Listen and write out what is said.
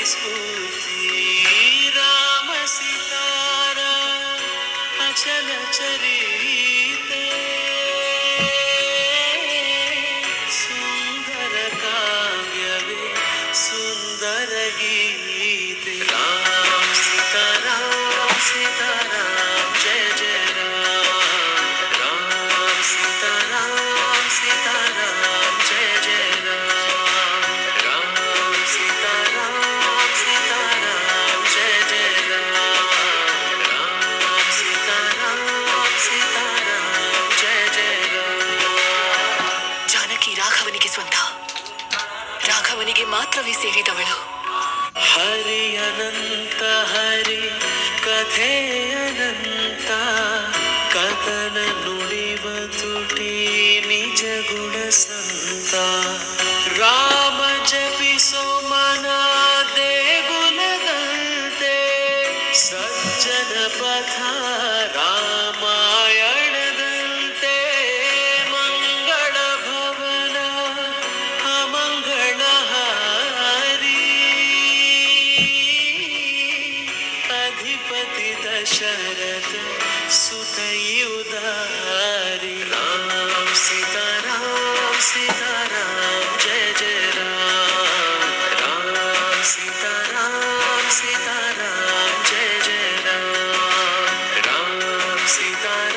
स्फूर्ति राम सितारा अचल चरिते सुंदर काव्यवे सुंदर गीते राम सीताराम जय जय राम सीताराम जय जय राम सीताराम जय जय राम सीताराम जय जय राम ಜಾನಕಿ ರಾಘವನಿಗೆ ಸ್ವಂತ, ರಾಘವನಿಗೆ ಮಾತ್ರವೇ ಸೇರಿದವಳು. ಹರಿ ಅನಂತ ಹರಿ ಕಥೆ ಅನಂತ ಕಥನ ನುಡಿವ ತುಟಿ ನಿಜ ಗುಣ ಸಂತ ರಾಮ ಜಪಿಸೋ ಮನ ದೇಗುಲದಂತೆ ಸಜ್ಜನ ಪಥ ರಾಮಾಯಣದಂತೆ ಮಂಗಳ ಭವನ ಅಮಂಗಳ ಹಾರಿ ಅಧಿಪತಿ ದಶರಥ ಸುತಯುದಾರಿ ರಾಮ सीताराम जय जय राम सीताराम जय जय राम सीताराम